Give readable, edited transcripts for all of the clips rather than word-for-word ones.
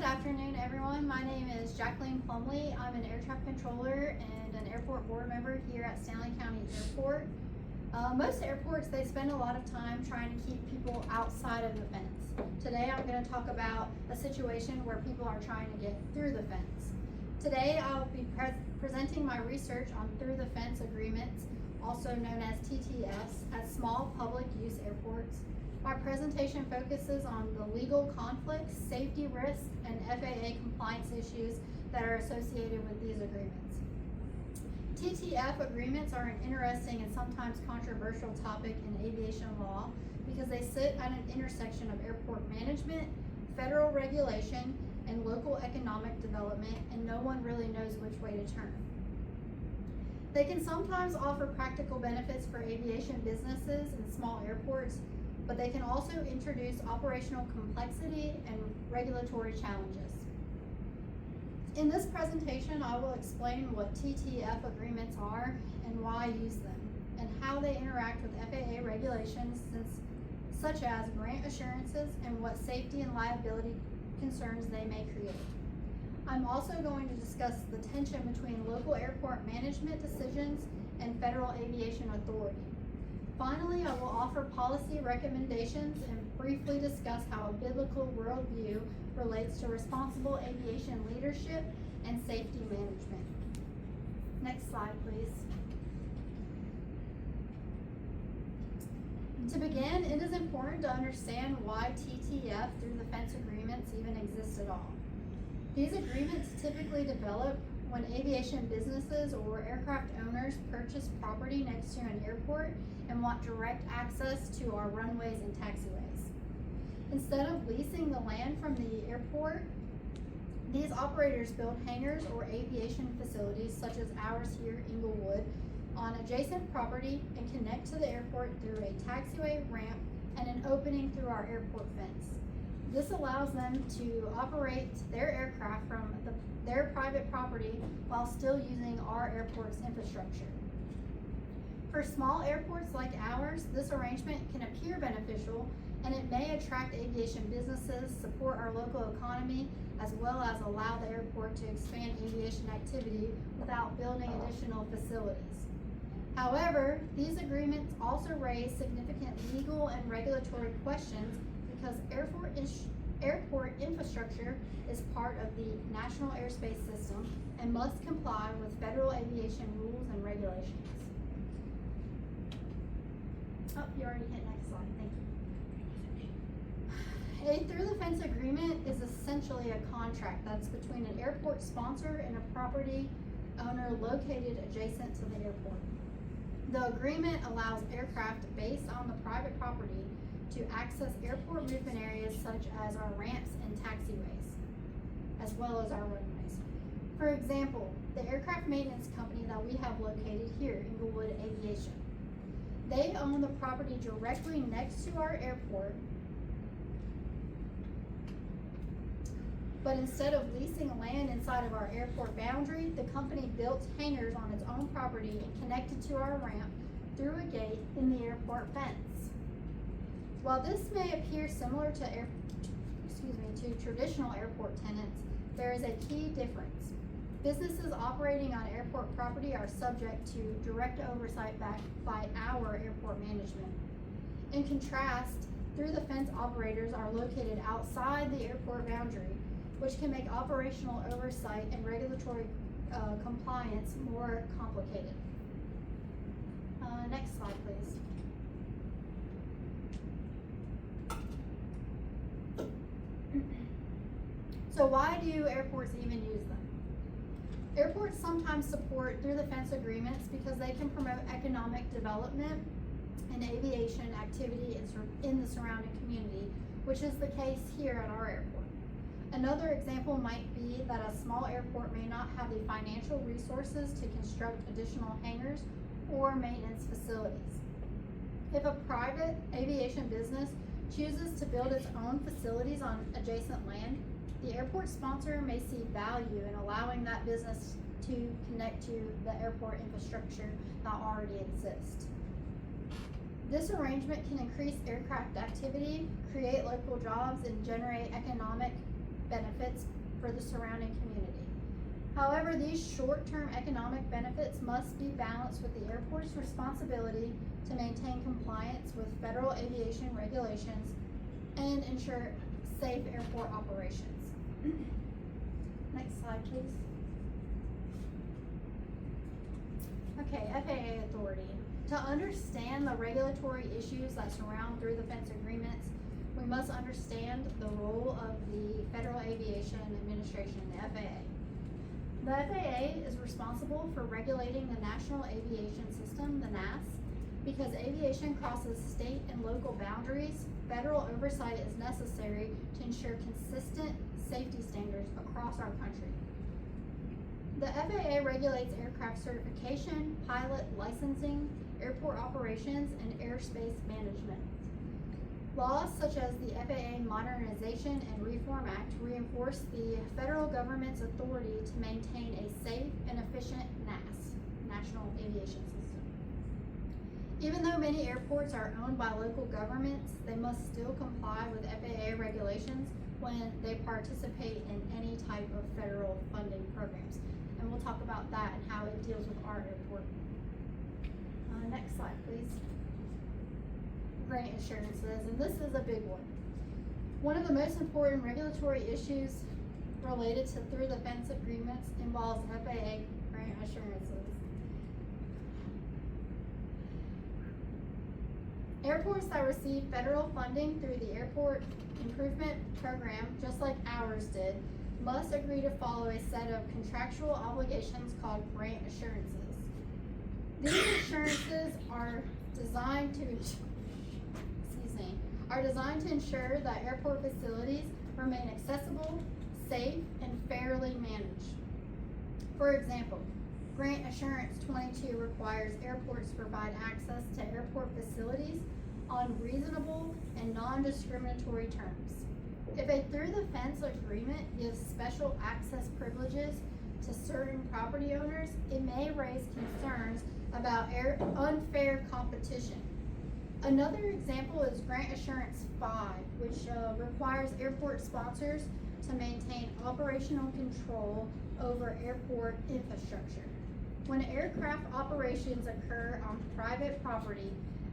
Good afternoon, everyone. My name is Jacqueline Plumley. I'm an air traffic controller and an airport board member here at Stanley County Airport. Most airports, they spend a lot of time trying to keep people outside of the fence. Today, I'm going to talk about a situation where people are trying to get through the fence. Today, I'll be presenting my research on through the fence agreements, also known as TTFs, at small public use airports. My presentation focuses on the legal conflicts, safety risks, and FAA compliance issues that are associated with these agreements. TTF agreements are an interesting and sometimes controversial topic in aviation law because they sit at an intersection of airport management, federal regulation, and local economic development, and no one really knows which way to turn. They can sometimes offer practical benefits for aviation businesses and small airports, but they can also introduce operational complexity and regulatory challenges. In this presentation, I will explain what TTF agreements are and why I use them, and how they interact with FAA regulations such as grant assurances and what safety and liability concerns they may create. I'm also going to discuss the tension between local airport management decisions and Federal Aviation Authority. Finally, I will offer policy recommendations and briefly discuss how a biblical worldview relates to responsible aviation leadership and safety management. Next slide, please. To begin, it is important to understand why TTF through the fence agreements even exist at all. These agreements typically develop when aviation businesses or aircraft owners purchase property next to an airport and want direct access to our runways and taxiways. Instead of leasing the land from the airport, these operators build hangars or aviation facilities such as ours here, Inglewood, on adjacent property and connect to the airport through a taxiway, ramp, and an opening through our airport fence. This allows them to operate their aircraft from their private property while still using our airport's infrastructure. For small airports like ours, this arrangement can appear beneficial, and it may attract aviation businesses, support our local economy, as well as allow the airport to expand aviation activity without building additional facilities. However, these agreements also raise significant legal and regulatory questions because airport infrastructure is part of the national airspace system and must comply with federal aviation rules and regulations. Oh, you already hit next slide, thank you. A through the fence agreement is essentially a contract that's between an airport sponsor and a property owner located adjacent to the airport. The agreement allows aircraft based on the private property to access airport movement areas such as our ramps and taxiways, as well as our runways. For example, the aircraft maintenance company that we have located here, Inglewood Aviation, they own the property directly next to our airport, but instead of leasing land inside of our airport boundary, the company built hangars on its own property and connected to our ramp through a gate in the airport fence. While this may appear similar to traditional airport tenants, there is a key difference. Businesses operating on airport property are subject to direct oversight by our airport management. In contrast, through the fence operators are located outside the airport boundary, which can make operational oversight and regulatory compliance more complicated. Next slide, please. So why do airports even use them? Airports sometimes support through the fence agreements because they can promote economic development and aviation activity in the surrounding community, which is the case here at our airport. Another example might be that a small airport may not have the financial resources to construct additional hangars or maintenance facilities. If a private aviation business chooses to build its own facilities on adjacent land, the airport sponsor may see value in allowing that business to connect to the airport infrastructure that already exists. This arrangement can increase aircraft activity, create local jobs, and generate economic benefits for the surrounding community. However, these short-term economic benefits must be balanced with the airport's responsibility to maintain compliance with federal aviation regulations and ensure safe airport operations. Next slide, please. Okay, FAA authority. To understand the regulatory issues that surround through the fence agreements, we must understand the role of the Federal Aviation Administration, the FAA. The FAA is responsible for regulating the National Aviation System, the NAS. Because aviation crosses state and local boundaries, federal oversight is necessary to ensure consistent safety standards across our country. The FAA regulates aircraft certification, pilot licensing, airport operations, and airspace management. Laws such as the FAA Modernization and Reform Act reinforce the federal government's authority to maintain a safe and efficient NAS, National Aviation System. Even though many airports are owned by local governments, they must still comply with FAA regulations when they participate in any type of federal funding programs. And we'll talk about that and how it deals with our airport. Next slide, please. Grant assurances, and this is a big one. One of the most important regulatory issues related to through the fence agreements involves FAA grant assurances. Airports that receive federal funding through the Airport Improvement Program, just like ours did, must agree to follow a set of contractual obligations called grant assurances. These assurances are designed to ensure that airport facilities remain accessible, safe, and fairly managed. For example, Grant Assurance 22 requires airports to provide access to airport facilities on reasonable and non-discriminatory terms. If a through-the-fence agreement gives special access privileges to certain property owners, it may raise concerns about unfair competition. Another example is Grant Assurance 5, which requires airport sponsors to maintain operational control over airport infrastructure. When aircraft operations occur on private property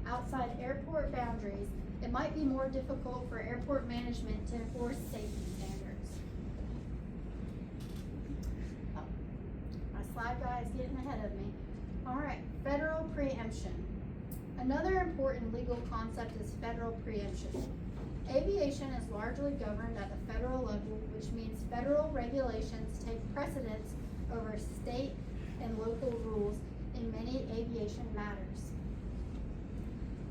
outside airport boundaries, it might be more difficult for airport management to enforce safety standards. Oh, my slide guy is getting ahead of me. All right, federal preemption. Another important legal concept is federal preemption. Aviation is largely governed at the federal level, which means federal regulations take precedence over state and local rules in many aviation matters.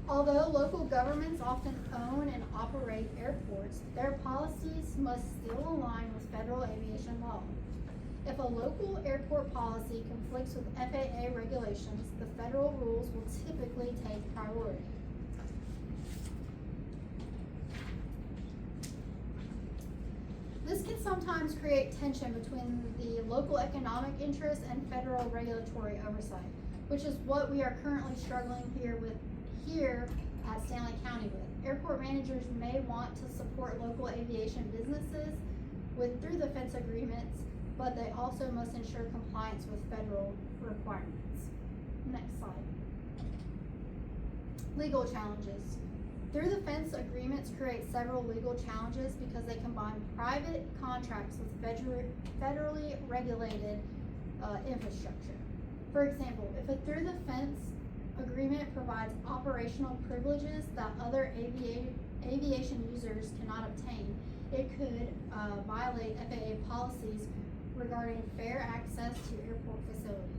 Although local governments often own and operate airports, their policies must still align with federal aviation law. If a local airport policy conflicts with FAA regulations, the federal rules will typically take priority. This can sometimes create tension between the local economic interests and federal regulatory oversight, which is what we are currently struggling here at Stanly County with. Airport managers may want to support local aviation businesses with through-the-fence agreements, but they also must ensure compliance with federal requirements. Next slide. Legal challenges. Through-the-fence agreements create several legal challenges because they combine private contracts with federally regulated infrastructure. For example, if a through-the-fence agreement provides operational privileges that other aviation users cannot obtain, it could violate FAA policies regarding fair access to airport facilities.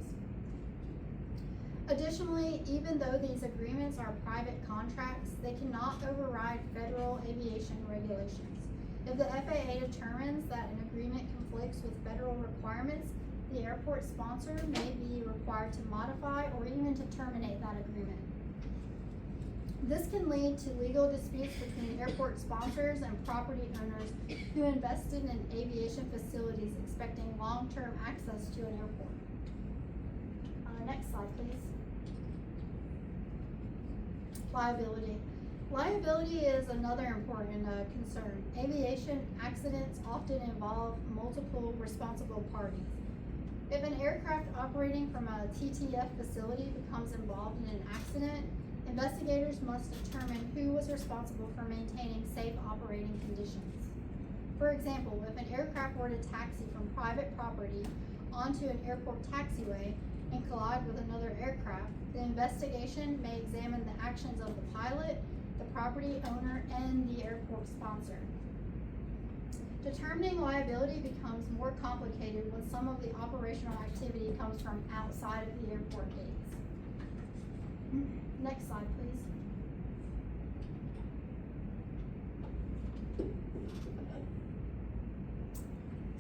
Additionally, even though these agreements are private contracts, they cannot override federal aviation regulations. If the FAA determines that an agreement conflicts with federal requirements, the airport sponsor may be required to modify or even to terminate that agreement. This can lead to legal disputes between airport sponsors and property owners who invested in aviation facilities expecting long-term access to an airport. Next slide, please. Liability. Liability is another important concern. Aviation accidents often involve multiple responsible parties. If an aircraft operating from a TTF facility becomes involved in an accident, investigators must determine who was responsible for maintaining safe operating conditions. For example, if an aircraft were to taxi from private property onto an airport taxiway and collide with another aircraft, the investigation may examine the actions of the pilot, the property owner, and the airport sponsor. Determining liability becomes more complicated when some of the operational activity comes from outside of the airport gates. Next slide, please.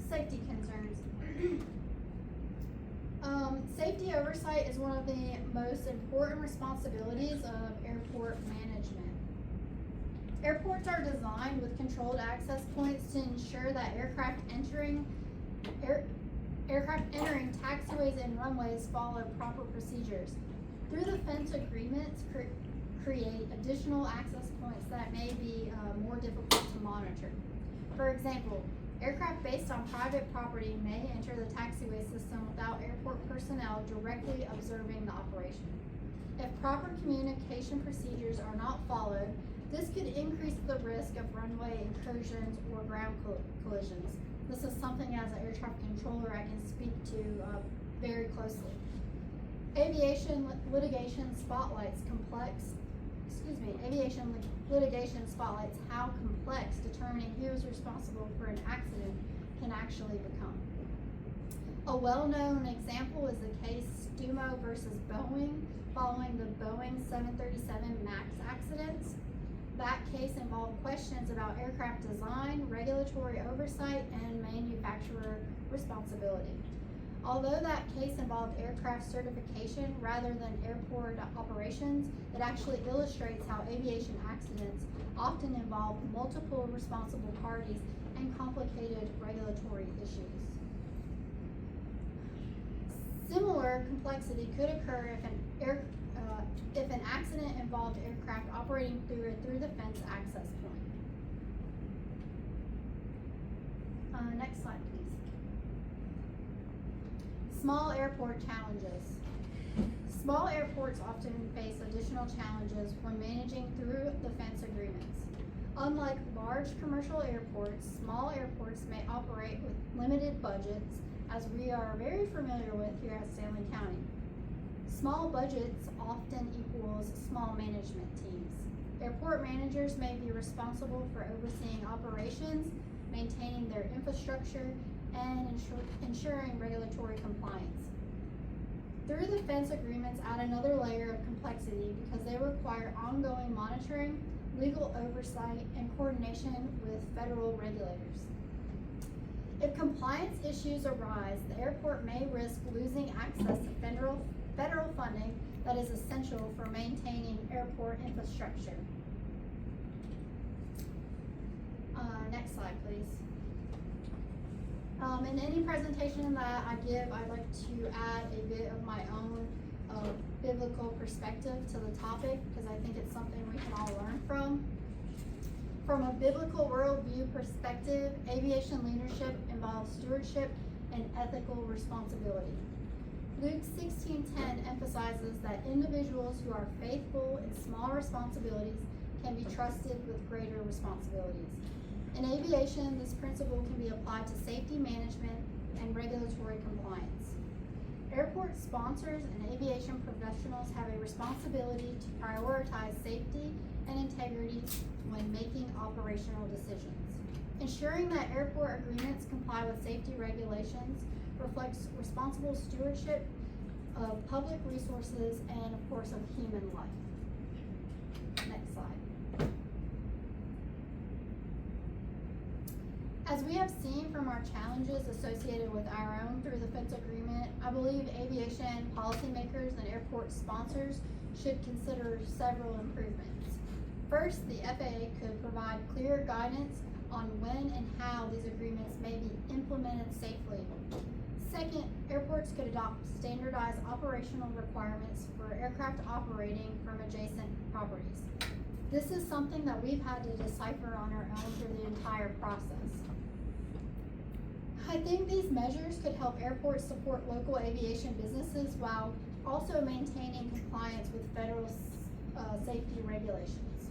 Safety concerns. Safety oversight is one of the most important responsibilities of airport management. Airports are designed with controlled access points to ensure that aircraft entering taxiways and runways follow proper procedures. Through the fence agreements create additional access points that may be more difficult to monitor. For example, aircraft based on private property may enter the taxiway system without airport personnel directly observing the operation. If proper communication procedures are not followed, this could increase the risk of runway incursions or ground collisions. This is something as an air traffic controller I can speak to very closely. Aviation litigation spotlights how complex determining who is responsible for an accident can actually become. A well-known example is the case Stumo versus Boeing following the Boeing 737 MAX accidents. That case involved questions about aircraft design, regulatory oversight, and manufacturer responsibility. Although that case involved aircraft certification rather than airport operations, it actually illustrates how aviation accidents often involve multiple responsible parties and complicated regulatory issues. Similar complexity could occur if an accident involved aircraft operating through the fence access point. Next slide, please. Small airport challenges. Small airports often face additional challenges when managing through the fence agreements. Unlike large commercial airports, small airports may operate with limited budgets, as we are very familiar with here at Stanley County. Small budgets often equals small management teams. Airport managers may be responsible for overseeing operations, maintaining their infrastructure, and ensuring regulatory compliance. Through the fence agreements add another layer of complexity because they require ongoing monitoring, legal oversight, and coordination with federal regulators. If compliance issues arise, the airport may risk losing access to federal funding that is essential for maintaining airport infrastructure. Next slide, please. In any presentation that I give, I'd like to add a bit of my own biblical perspective to the topic because I think it's something we can all learn from. From a biblical worldview perspective, aviation leadership involves stewardship and ethical responsibility. Luke 16:10 emphasizes that individuals who are faithful in small responsibilities can be trusted with greater responsibilities. In aviation, this principle can be applied to safety management and regulatory compliance. Airport sponsors and aviation professionals have a responsibility to prioritize safety and integrity when making operational decisions. Ensuring that airport agreements comply with safety regulations reflects responsible stewardship of public resources and, of course, of human life. Next slide. As we have seen from our challenges associated with our own through the fence agreement, I believe aviation policymakers and airport sponsors should consider several improvements. First, the FAA could provide clear guidance on when and how these agreements may be implemented safely. Second, airports could adopt standardized operational requirements for aircraft operating from adjacent properties. This is something that we've had to decipher on our own through the entire process. I think these measures could help airports support local aviation businesses while also maintaining compliance with federal safety regulations.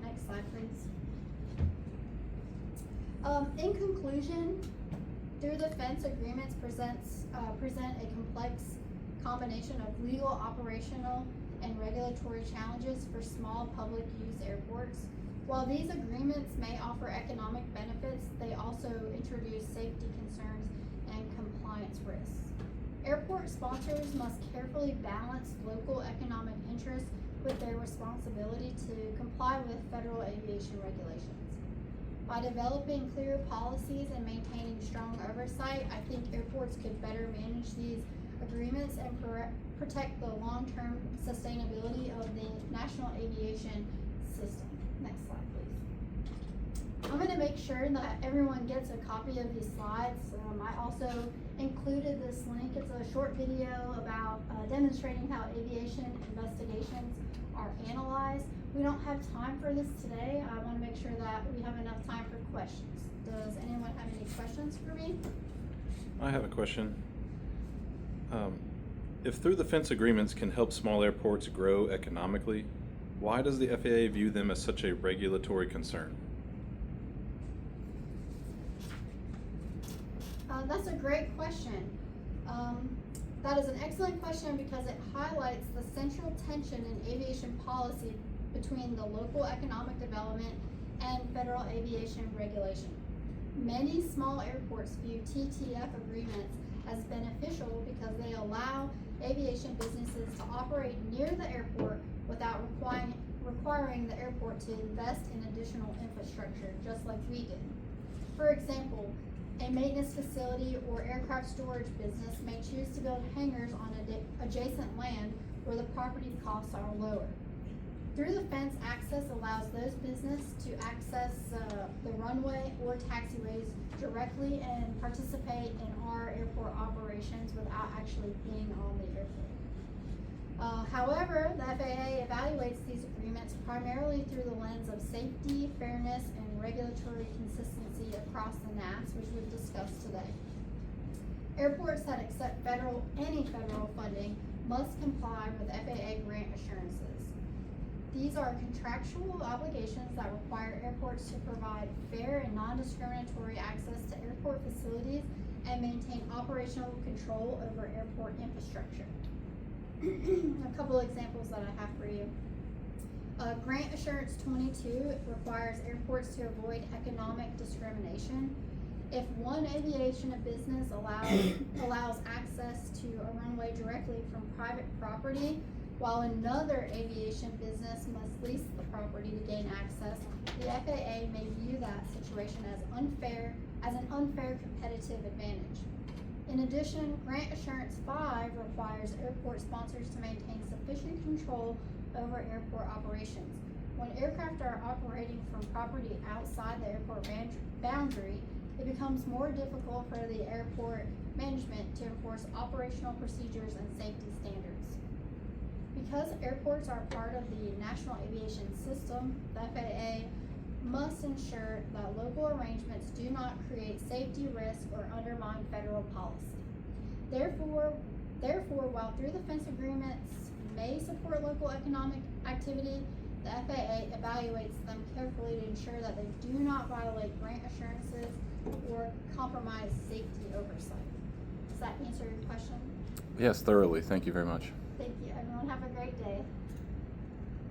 Next slide, please. In conclusion, through the fence agreements present a complex combination of legal, operational, and regulatory challenges for small public use airports. While these agreements may offer economic benefits, they also introduce safety concerns and compliance risks. Airport sponsors must carefully balance local economic interests with their responsibility to comply with federal aviation regulations. By developing clear policies and maintaining strong oversight, I think airports could better manage these agreements and protect the long-term sustainability of the national aviation system. Next slide, please. I'm going to make sure that everyone gets a copy of these slides. I also included this link. It's a short video about demonstrating how aviation investigations are analyzed. We don't have time for this today. I want to make sure that we have enough time for questions. Does anyone have any questions for me? I have a question. If through the fence agreements can help small airports grow economically, why does the FAA view them as such a regulatory concern? That's a great question. That is an excellent question because it highlights the central tension in aviation policy between the local economic development and federal aviation regulation. Many small airports view TTF agreements as beneficial because they allow aviation businesses to operate near the airport without requiring the airport to invest in additional infrastructure, just like we did. For example, a maintenance facility or aircraft storage business may choose to build hangars on adjacent land where the property costs are lower. Through the fence, access allows those businesses to access the runway or taxiways directly and participate in our airport operations without actually being on the airport. However, the FAA evaluates these agreements primarily through the lens of safety, fairness, and regulatory consistency across the NAAQS, which we've discussed today. Airports that accept any federal funding must comply with FAA grant assurances. These are contractual obligations that require airports to provide fair and non-discriminatory access to airport facilities and maintain operational control over airport infrastructure. A couple examples that I have for you. Grant Assurance 22 requires airports to avoid economic discrimination. If one aviation business allows access to a runway directly from private property, while another aviation business must lease the property to gain access, the FAA may view that situation as an unfair competitive advantage. In addition, Grant Assurance 5 requires airport sponsors to maintain sufficient control over airport operations. When aircraft are operating from property outside the airport boundary, it becomes more difficult for the airport management to enforce operational procedures and safety standards. Because airports are part of the national aviation system, the FAA must ensure that local arrangements do not create safety risks or undermine federal policy. Therefore, while through the fence agreements may support local economic activity, the FAA evaluates them carefully to ensure that they do not violate grant assurances or compromise safety oversight. Does that answer your question? Yes, thoroughly. Thank you very much. Thank you, everyone. Have a great day.